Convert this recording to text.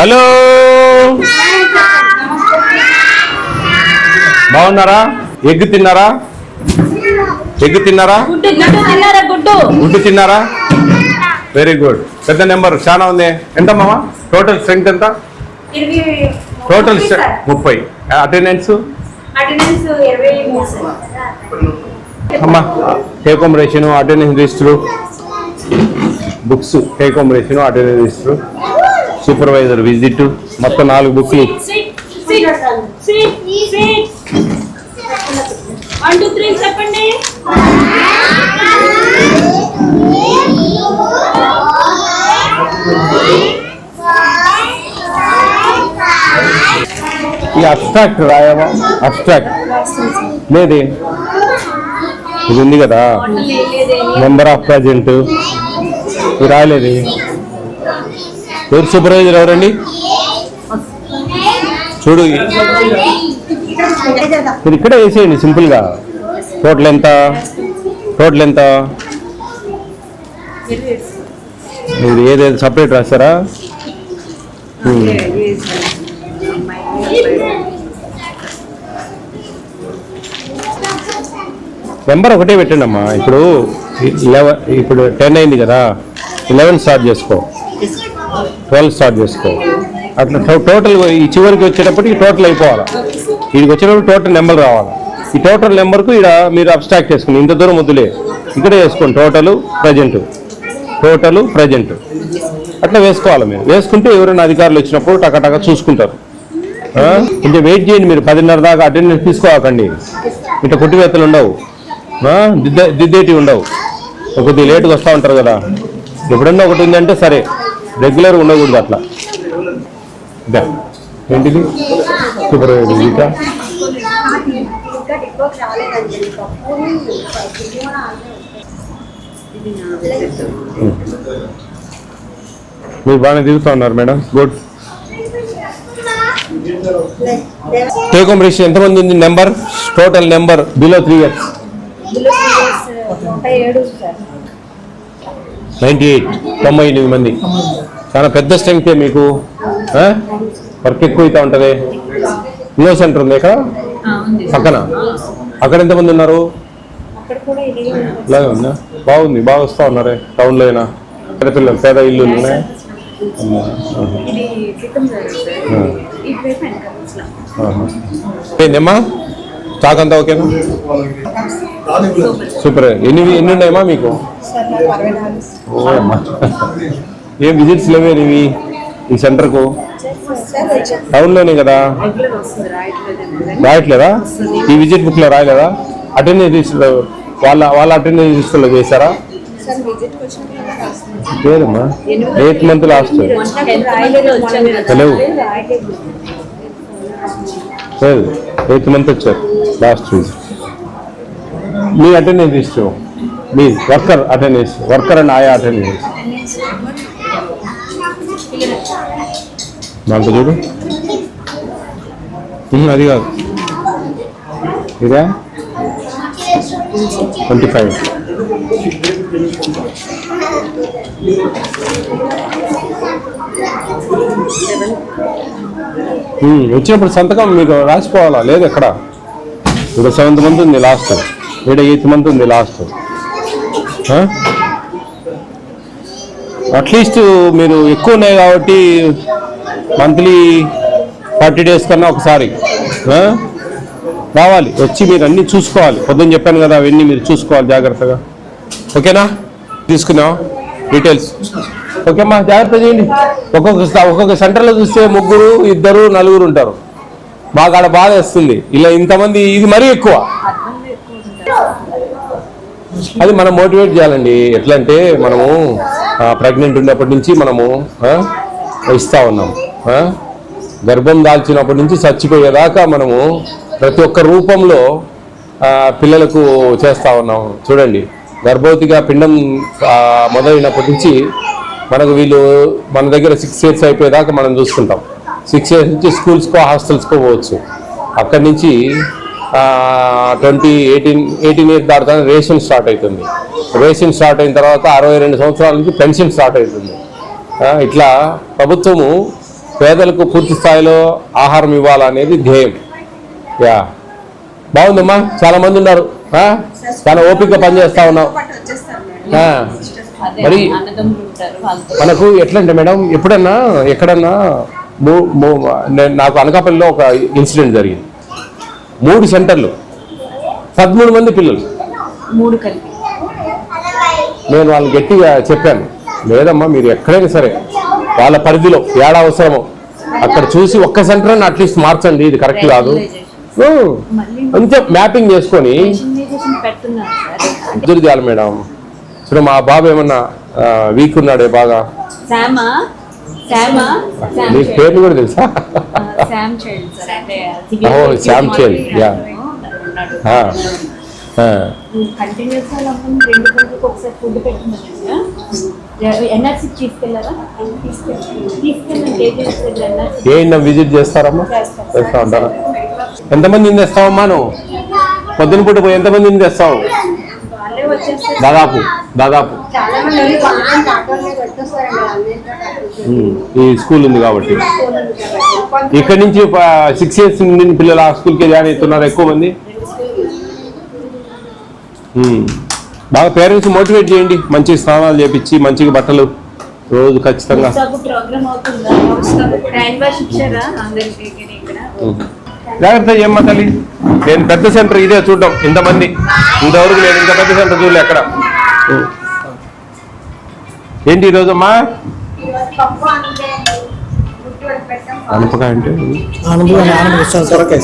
Hello, బాగున్నారా? Egg తిన్నారా? Egg తిన్నారా? గుడ్డు తిన్నారా? Very good. పెద్ద నెంబర్ చాలా ఉంది. ఎంత మామ టోటల్ స్ట్రెంగ్త్ ఎంత? టోటల్ 30. అటెండెన్స్ అమ్మా, take home ration, attendance register, books, take home ration, attendance register, supervisor visit, మొత్తం 4 బుక్లు. ఈ అబ్స్ట్రాక్ట్ రాయమా? అబ్స్ట్రాక్ట్ లేదే, ఇది ఉంది కదా, నెంబర్ ఆఫ్ ప్రజెంట్, ఇది రాయలేదు. ఎవరు సూపర్వైజర్ ఎవరండి? చూడు, మీరు ఇక్కడే వేసేయండి సింపుల్గా. టోటల్ ఎంత? టోటల్ ఎంత? మీరు ఏదేది సపరేట్ రాస్తారా? నెంబర్ ఒకటే పెట్టండి అమ్మా. ఇప్పుడు 10 అయింది కదా, 11 స్టార్ట్ చేసుకో, 12 స్టార్ట్ చేసుకో. అట్లా టోటల్ ఈ చివరికి వచ్చేటప్పటికి టోటల్ అయిపోవాలి. వీడికి వచ్చేటప్పుడు టోటల్ నెంబర్ రావాలి. ఈ టోటల్ నెంబర్కు ఇక్కడ మీరు అబ్స్ట్రాక్ట్ చేసుకుని ఇంత దూరం వద్దులే, ఇక్కడే వేసుకోండి. టోటల్ ప్రజెంట్ అట్లా వేసుకోవాలి. మీరు వేసుకుంటే ఎవరైనా అధికారులు వచ్చినప్పుడు టకటక చూసుకుంటారు. కొంచెం వెయిట్ చేయండి. మీరు 10:30 దాకా అటెండెన్స్ తీసుకోకండి. ఇట్లా కొట్టివేత్తలు ఉండవు, దిద్దేటివి ఉండవు. కొద్దిగా లేటుగా వస్తూ ఉంటారు కదా. ఎప్పుడన్నా ఒకటి ఉందంటే సరే, రెగ్యులర్ ఉండకూడదు అట్లా. ఏంటిది సూపర్వైజర్ ఇంకా మీరు బాగానే దిగుతూ ఉన్నారు madam. Good. Take home ratio ఎంతమంది ఉంది? Number, total number below 3 years 98, 98 మంది. చాలా పెద్ద స్ట్రెంగ్తే మీకు. వర్క్ ఎక్కువ అవుతూ ఉంటుంది. ఇంకో సెంటర్ ఉంది ఇక్కడ పక్కన. అక్కడ ఎంతమంది ఉన్నారు? ఇలాగే ఉందా? బాగుంది, బాగా వస్తూ ఉన్నారే. టౌన్లో అయినా పిల్లలు పేద ఇల్లు ఉన్నాయి. ఏందమ్మా స్టాక్ అంతా ఓకేనా? సూపర్. ఎన్ని ఉన్నాయమ్మా మీకు? ఓమ్మా, ఏం విజిట్స్ లేవే ఇవి ఈ సెంటర్కు? టౌన్లోనే కదా, రాయట్లేదా? ఈ విజిట్ బుక్లో రాయలేదా? అటెండెన్స్ రిజిస్టర్ వాళ్ళ అటెండెన్స్ రిజిస్టర్లో చేశారా? లేదమ్మా, 8th month లాస్ట్ లేవు. 8th month వచ్చారు last visit. Me attendance register, me worker attendance, worker and ఆయా అటెండెన్స్ దాంట్లో చూడు. అది కాదు, ఇదా 25. వచ్చినప్పుడు సంతకం మీకు రాసిపోవాలా? లేదు ఎక్కడ. ఇక్కడ 7th month ఉంది లాస్ట్, ఇక్కడ 8th month ఉంది లాస్ట్. అట్లీస్ట్ మీరు ఎక్కువ ఉన్నాయి కాబట్టి మంత్లీ 40 days కన్నా ఒకసారి రావాలి. వచ్చి మీరు అన్నీ చూసుకోవాలి. పొద్దున్న చెప్పాను కదా, అవన్నీ మీరు చూసుకోవాలి జాగ్రత్తగా. ఓకేనా? తీసుకున్నాం డీటెయిల్స్. ఓకేమ్మా, జాగ్రత్త చేయండి. ఒక్కొక్క సెంటర్లో చూస్తే 3, 2, 4 ఉంటారు. బాగా ఆడ బాగా వస్తుంది. ఇలా ఇంతమంది, ఇది మరీ ఎక్కువ. అది మనం మోటివేట్ చేయాలండి. ఎట్లా అంటే మనము ప్రెగ్నెంట్ ఉన్నప్పటి నుంచి మనము ఇస్తూ ఉన్నాం. గర్భం దాల్చినప్పటి నుంచి చచ్చిపోయేదాకా మనము ప్రతి ఒక్క రూపంలో పిల్లలకు చేస్తూ ఉన్నాం. చూడండి, గర్భవతిగా పిండం మొదలైనప్పటి నుంచి మనకు మన దగ్గర 6 years అయిపోయేదాకా మనం చూసుకుంటాం. 6 years నుంచి స్కూల్స్కో హాస్టల్స్కో పోవచ్చు. అక్కడి నుంచి 18 years దాటుతానే రేషన్ స్టార్ట్ అవుతుంది. రేషన్ స్టార్ట్ అయిన తర్వాత 62 సంవత్సరాల నుంచి పెన్షన్ స్టార్ట్ అవుతుంది. ఇట్లా ప్రభుత్వము పేదలకు పూర్తి స్థాయిలో ఆహారం ఇవ్వాలనేది ధ్యేయం. యా, బాగుందమ్మా. చాలా మంది ఉన్నారు, చాలా ఓపికగా పనిచేస్తా ఉన్నాం. మరి మనకు ఎట్లంటే మేడం, ఎప్పుడన్నా ఎక్కడన్నా నాకు అనకాపల్లిలో ఒక ఇన్సిడెంట్ జరిగింది. 3 సెంటర్లు, 13 మంది పిల్లలు. నేను వాళ్ళు గట్టిగా చెప్పాను, లేదమ్మా మీరు ఎక్కడైనా సరే వాళ్ళ పరిధిలో ఏడా అవసరమో అక్కడ చూసి ఒక్క సెంటర్ అని అట్లీస్ట్ మార్చండి, ఇది కరెక్ట్ కాదు అంతే మ్యాపింగ్ చేసుకొని ఎదురు చేయాలి మేడం. చూడ మా బాబు ఏమన్నా వీక్ ఉన్నాడే బాగా, నీకు పేర్లు కూడా తెలుసా? Sam child. యా, ఏంటన్నా విజిట్ చేస్తారమ్మా? చేస్తా ఉంటారా? ఎంతమందిని తెస్తావమ్మా నువ్వు? పొద్దున పూట పోయి ఎంతమందిని తెస్తావు? దాదాపు ఈ స్కూల్ ఉంది కాబట్టి ఇక్కడ నుంచి 6 years నుండి పిల్లలు ఆ స్కూల్కి జాయిన్ అవుతున్నారు ఎక్కువ మంది. బాగా పేరెంట్స్ మోటివేట్ చేయండి, మంచి స్నానాలు చేపించి మంచిగా బట్టలు రోజు ఖచ్చితంగా. జాగ్రత్త ఏమ్మా తల్లి. నేను పెద్ద సెంటర్ ఇదే చూడడం, ఇంతమంది ఇంతవరకు నేను ఇంత పెద్ద సెంటర్ చూడలే ఎక్కడ. ఏంటి ఈరోజమ్మా? అనపకాయ అంటే సొరకాయ.